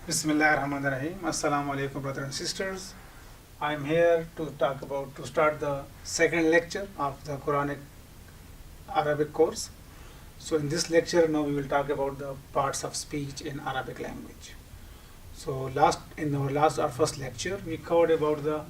Bismillahirrahmanirrahim. Assalamu alaikum, brothers and sisters. I am here to start the second lecture of the Quranic Arabic course. So in this lecture now we will talk about the parts of speech in Arabic language. So our first lecture we covered about the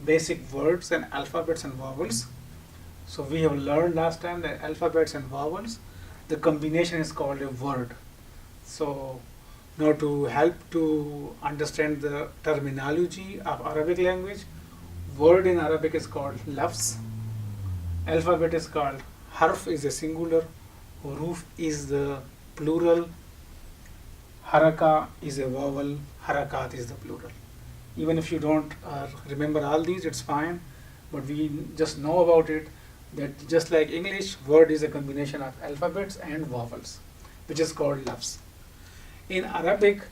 basic words and alphabets and vowels. So we have learned last time that alphabets and vowels, the combination is called a word. So now to help to understand the terminology of Arabic language, word in Arabic is called lafz, alphabet is called harf is a singular, huruf is the plural, haraka is a vowel, harakat is the plural. Even if you don't remember all these, it's fine, but we just know about it that just like English, word is a combination of alphabets and vowels, which is called lafz. In Arabic,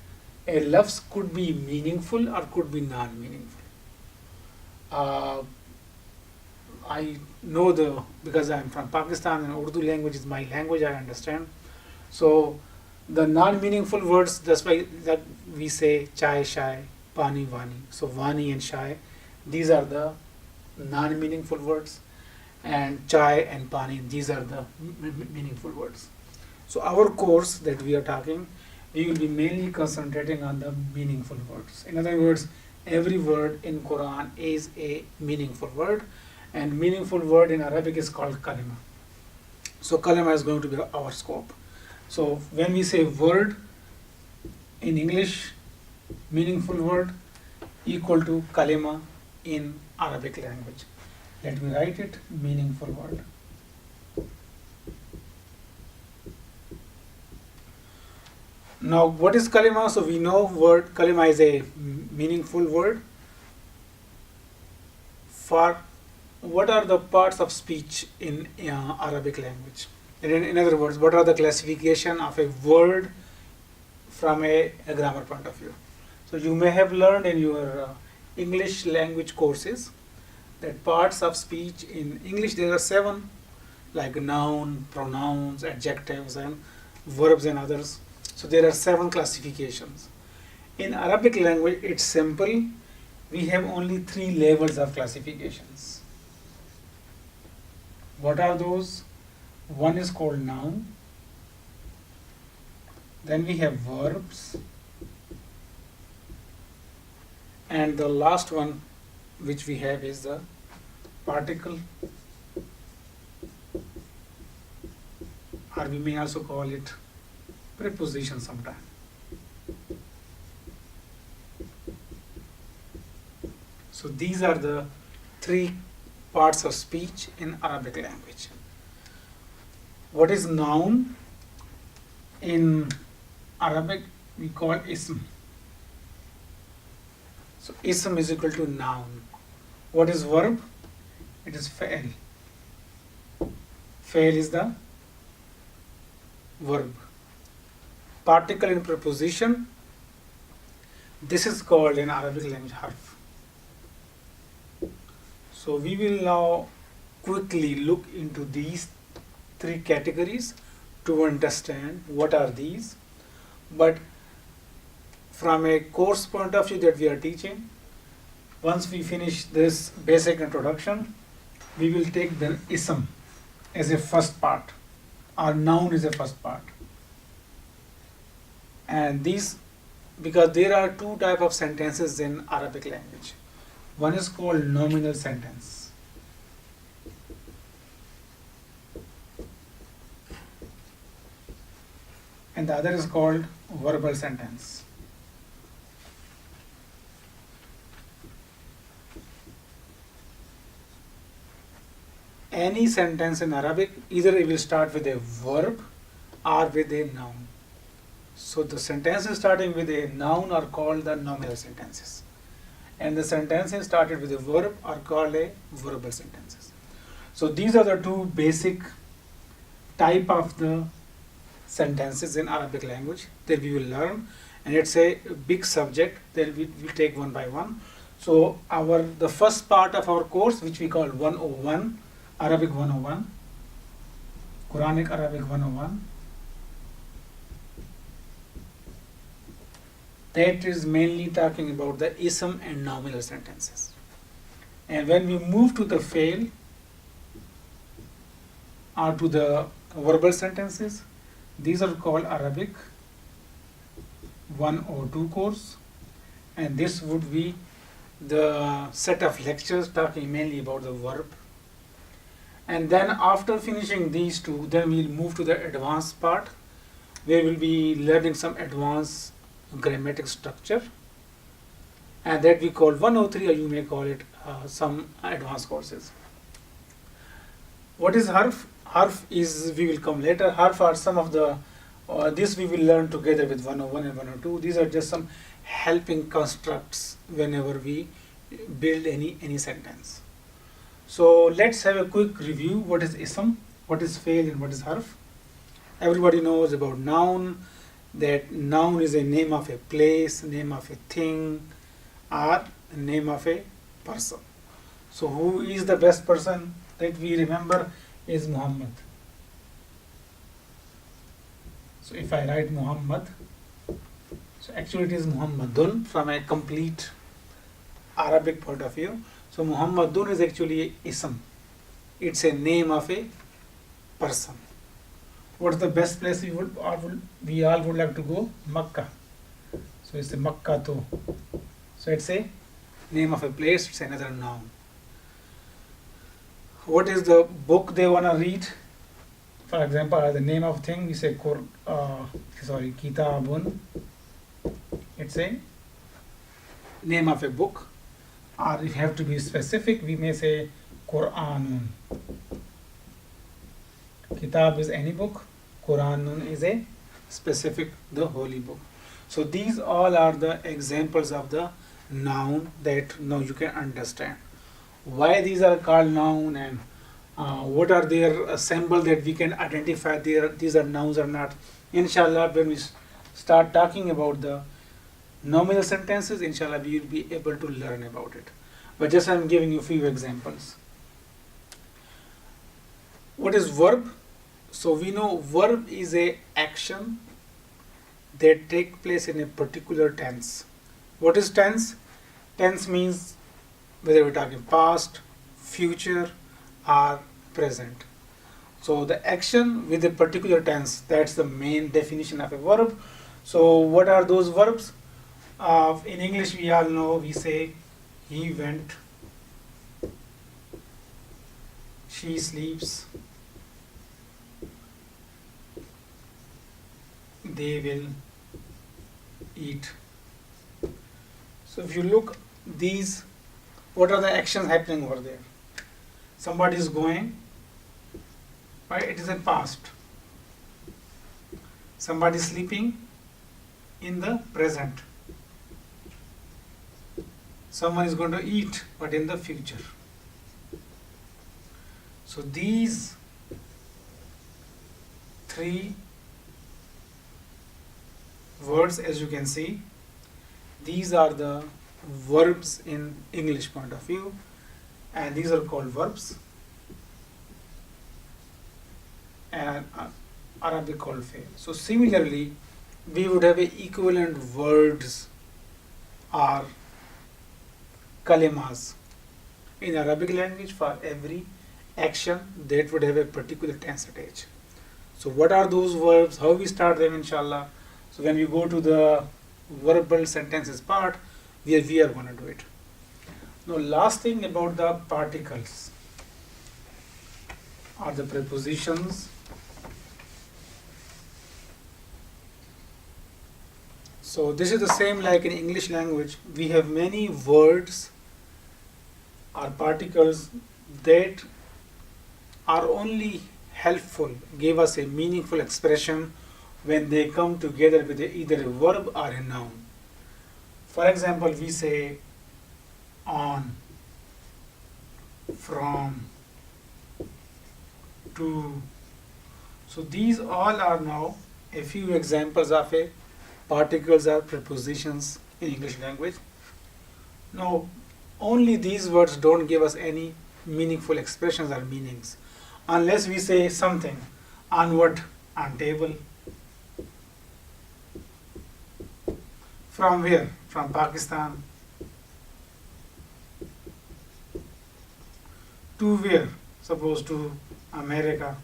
a lafz could be meaningful or could be non-meaningful. I know because I'm from Pakistan and Urdu language is my language, I understand. So the non-meaningful words, that's why that we say chai, shai, pani, vani. So vani and shai, these are the non-meaningful words, and chai and pani, these are the meaningful words. So our course that we are talking, we will be mainly concentrating on the meaningful words. In other words, every word in Quran is a meaningful word, and meaningful word in Arabic is called kalima. So kalima is going to be our scope. So when we say word in English, meaningful word equal to kalima in Arabic language. Let me write it, meaningful word. Now, what is kalima? So we know word kalima is a meaningful word. For what are the parts of speech in Arabic language? In other words, what are the classification of a word from a grammar point of view? So you may have learned in your English language courses that parts of speech in English there are 7, like noun, pronouns, adjectives, and verbs and others. So there are 7 classifications. In Arabic language, it's simple. We have only 3 levels of classifications. What are those? One is called noun. Then we have verbs. And the last one which we have is the particle, or we may also call it preposition sometime. So these are the 3 parts of speech in Arabic language. What is noun? In Arabic we call ism. So ism is equal to noun. What is verb? It is fa'il. Fa'il is the verb. Particle in preposition, this is called in Arabic language harf. So we will now quickly look into these 3 categories to understand what are these. But from a course point of view that we are teaching, once we finish this basic introduction, we will take the ism as a first part, or noun is a first part. And these, because there are 2 types of sentences in Arabic language. One is called nominal sentence. And the other is called verbal sentence. Any sentence in Arabic, either it will start with a verb or with a noun. So the sentences starting with a noun are called the nominal sentences, and the sentences started with a verb are called a verbal sentences. So these are the 2 basic type of the sentences in Arabic language that we will learn, and it's a big subject that we will take one by one. So the first part of our course, which we call 101, Arabic 101, Quranic Arabic 101, that is mainly talking about the ism and nominal sentences. And when we move to the fail or to the verbal sentences, these are called Arabic 1 or 2 course, and this would be the set of lectures talking mainly about the verb. And then after finishing these two, then we'll move to the advanced part where we'll be learning some advanced grammatic structure, and that we call 103, or you may call it some advanced courses. What is harf? Harf is, we will come later. Harf are some of the this we will learn together with 101 and 102. These are just some helping constructs whenever we build any sentence. So let's have a quick review. What is ism, what is fail, and what is harf? Everybody knows about noun, that noun is a name of a place, name of a thing, or a name of a person. So who is the best person that we remember is Muhammad. So if I write Muhammad, so actually it is Muhammadun from a complete Arabic point of view. So Muhammadun is actually ism. It's a name of a person. What's the best place we all would like to go? Makkah. So it's a Makkah too. So it's a name of a place, it's another noun. What is the book they want to read? For example, the name of thing, we say Kitabun. It's a name of a book. Or if you have to be specific, we may say Quranun. Kitab is any book. Quranun is a specific, the holy book. So these all are the examples of the noun that now you can understand. Why these are called noun, and what are their symbol that we can identify these are nouns or not. Inshallah, when we start talking about the nominal sentences, inshallah we will be able to learn about it. But just I'm giving you a few examples. What is verb? So we know verb is a action that take place in a particular tense. What is tense? Tense means whether we're talking past, future, or present. So the action with a particular tense, that's the main definition of a verb. So what are those verbs? In English we all know, we say he went, she sleeps, they will eat. So if you look these, what are the actions happening over there? Somebody is going, right? It is a past. Somebody is sleeping in the present. Someone is going to eat, but in the future. So these three words, as you can see, these are the verbs in English point of view, and these are called verbs, and Arabic called fail. So similarly, we would have equivalent words or kalimas in Arabic language for every action that would have a particular tense attached. So what are those verbs? How we start them, inshallah? So when we go to the verbal sentences part, we are going to do it. Now last thing about the particles or the prepositions. So this is the same like in English language. We have many words or particles that are only helpful, give us a meaningful expression when they come together with either a verb or a noun. For example, we say on, from, to. So these all are now a few examples of a particles or prepositions in English language. Now, only these words don't give us any meaningful expressions or meanings unless we say something on what? On table. From where? From Pakistan. To where? Suppose to America.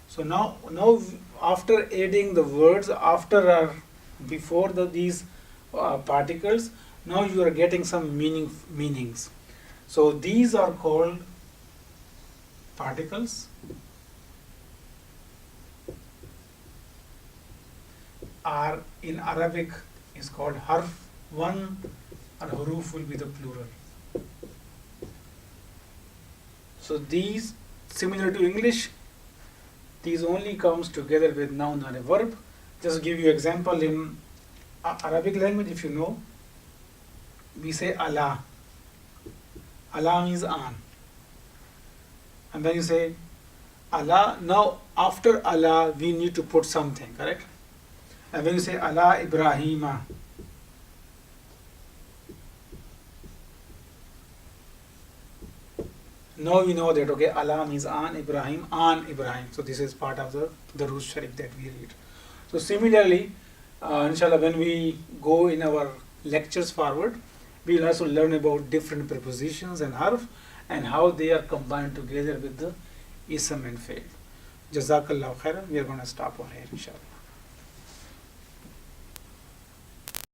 So now after adding the words after or before these particles, now you are getting some meanings. So these are called particles, or in Arabic is called harf. One or huruf will be the plural. So these, similar to English, these only comes together with noun or a verb. Just give you example in Arabic language, if you know, we say Allah. Allah means on. And then you say Allah. Now after Allah we need to put something, correct? And when you say Allah Ibrahima, now we know that okay, Allah means on Ibrahim, So this is part of the Daruz Sharif that we read. So similarly, inshallah, when we go in our lectures forward, we will also learn about different prepositions and harf and how they are combined together with the ism and fail. Jazakallah khairan. We are going to stop on here, inshallah.